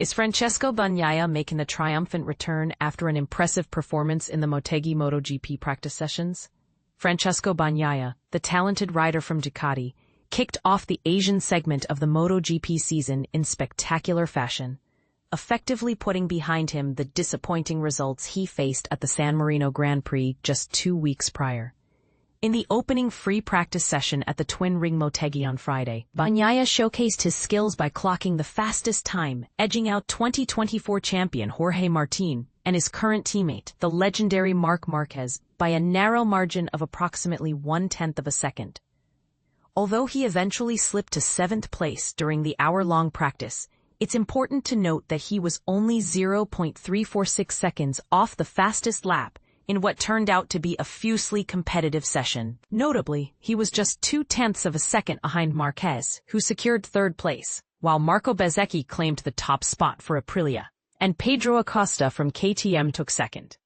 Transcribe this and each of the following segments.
Is Francesco Bagnaia making a triumphant return after an impressive performance in the Motegi MotoGP practice sessions? Francesco Bagnaia, the talented rider from Ducati, kicked off the Asian segment of the MotoGP season in spectacular fashion, effectively putting behind him the disappointing results he faced at the San Marino Grand Prix just 2 weeks prior. In the opening free practice session at the Twin Ring Motegi on Friday, Bagnaia showcased his skills by clocking the fastest time, edging out 2024 champion Jorge Martin and his current teammate, the legendary Marc Marquez, by a narrow margin of approximately 1/10 of a second. Although he eventually slipped to 7th place during the hour-long practice, it's important to note that he was only 0.346 seconds off the fastest lap in what turned out to be a fiercely competitive session. Notably, he was just 0.2 of a second behind Marquez, who secured 3rd place, while Marco Bezzecchi claimed the top spot for Aprilia, and Pedro Acosta from KTM took 2nd.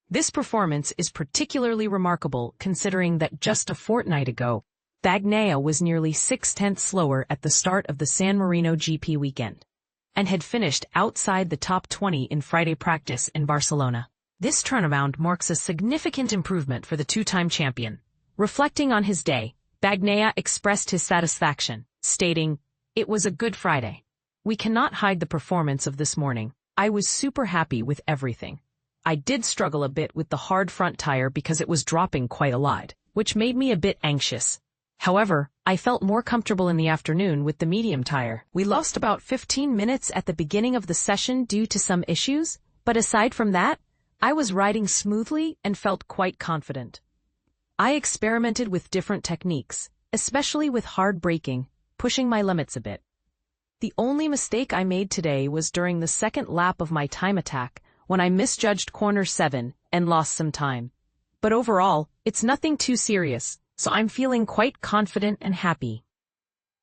This performance is particularly remarkable considering that just a fortnight ago, Bagnaia was nearly 0.6 slower at the start of the San Marino GP weekend, and had finished outside the top 20 in Friday practice in Barcelona. This turnaround marks a significant improvement for the two-time champion. Reflecting on his day, Bagnaia expressed his satisfaction, stating, "It was a good Friday. We cannot hide the performance of this morning. I was super happy with everything. I did struggle a bit with the hard front tire because it was dropping quite a lot, which made me a bit anxious. However, I felt more comfortable in the afternoon with the medium tire. We lost about 15 minutes at the beginning of the session due to some issues, but aside from that, I was riding smoothly and felt quite confident. I experimented with different techniques, especially with hard braking, pushing my limits a bit. The only mistake I made today was during the second lap of my time attack when I misjudged corner 7 and lost some time. But overall, it's nothing too serious, so I'm feeling quite confident and happy."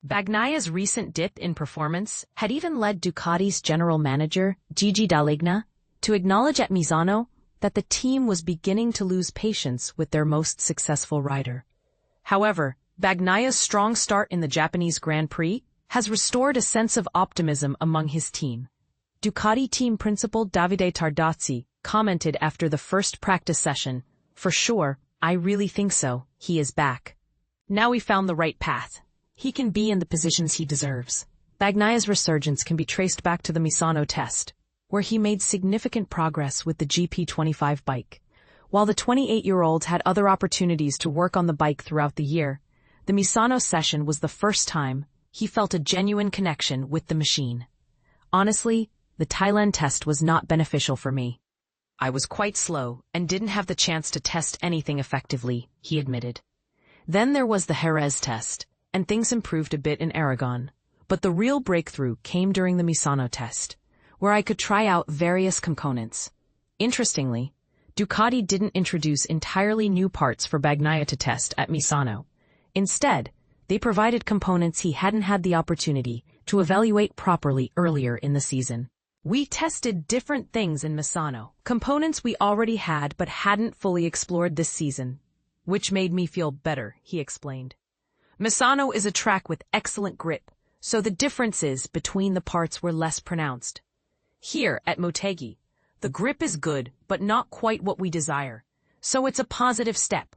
Bagnaia's recent dip in performance had even led Ducati's general manager, Gigi D'Aligna, to acknowledge at Misano that the team was beginning to lose patience with their most successful rider. However, Bagnaia's strong start in the Japanese Grand Prix has restored a sense of optimism among his team. Ducati team principal Davide Tardozzi commented after the first practice session, "For sure, I really think so. He is back. Now we found the right path. He can be in the positions he deserves." Bagnaia's resurgence can be traced back to the Misano test, where he made significant progress with the GP25 bike. While the 28-year-old had other opportunities to work on the bike throughout the year, the Misano session was the first time he felt a genuine connection with the machine. "Honestly, the Thailand test was not beneficial for me. I was quite slow and didn't have the chance to test anything effectively," he admitted. Then there was the Jerez test, and things improved a bit in Aragon. But the real breakthrough came during the Misano test, where I could try out various components. Interestingly, Ducati didn't introduce entirely new parts for Bagnaia to test at Misano. Instead, they provided components he hadn't had the opportunity to evaluate properly earlier in the season. "We tested different things in Misano, components we already had but hadn't fully explored this season, which made me feel better," he explained. "Misano is a track with excellent grip, so the differences between the parts were less pronounced. Here at Motegi, the grip is good but not quite what we desire, so it's a positive step."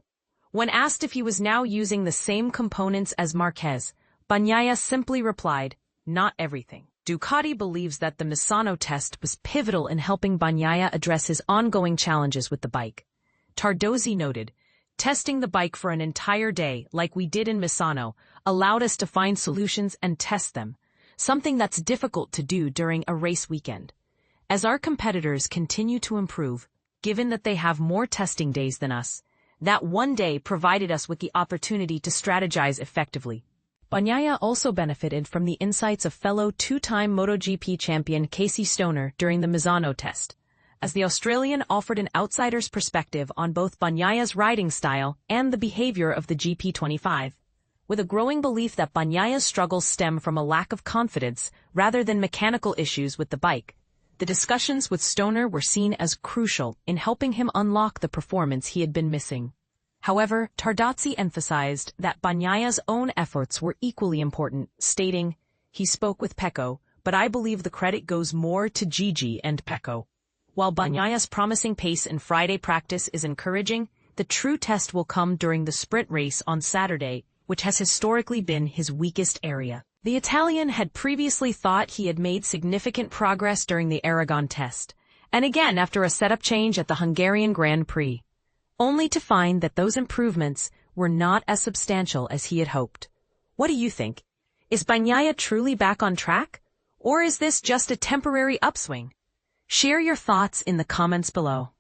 When asked if he was now using the same components as Marquez, Bagnaia simply replied, "Not everything." Ducati believes that the Misano test was pivotal in helping Bagnaia address his ongoing challenges with the bike. Tardozzi noted, "Testing the bike for an entire day, like we did in Misano, allowed us to find solutions and test them, something that's difficult to do during a race weekend. As our competitors continue to improve, given that they have more testing days than us, that one day provided us with the opportunity to strategize effectively." Bagnaia also benefited from the insights of fellow two-time MotoGP champion Casey Stoner during the Misano test, as the Australian offered an outsider's perspective on both Bagnaia's riding style and the behavior of the GP25. With a growing belief that Bagnaia's struggles stem from a lack of confidence rather than mechanical issues with the bike, the discussions with Stoner were seen as crucial in helping him unlock the performance he had been missing. However, Tardozzi emphasized that Bagnaia's own efforts were equally important, stating, "He spoke with Pecco, but I believe the credit goes more to Gigi and Pecco. While Bagnaia's promising pace in Friday practice is encouraging, the true test will come during the sprint race on Saturday, which has historically been his weakest area. The Italian had previously thought he had made significant progress during the Aragon test, and again after a setup change at the Hungarian Grand Prix, only to find that those improvements were not as substantial as he had hoped. What do you think? Is Bagnaia truly back on track? Or is this just a temporary upswing? Share your thoughts in the comments below.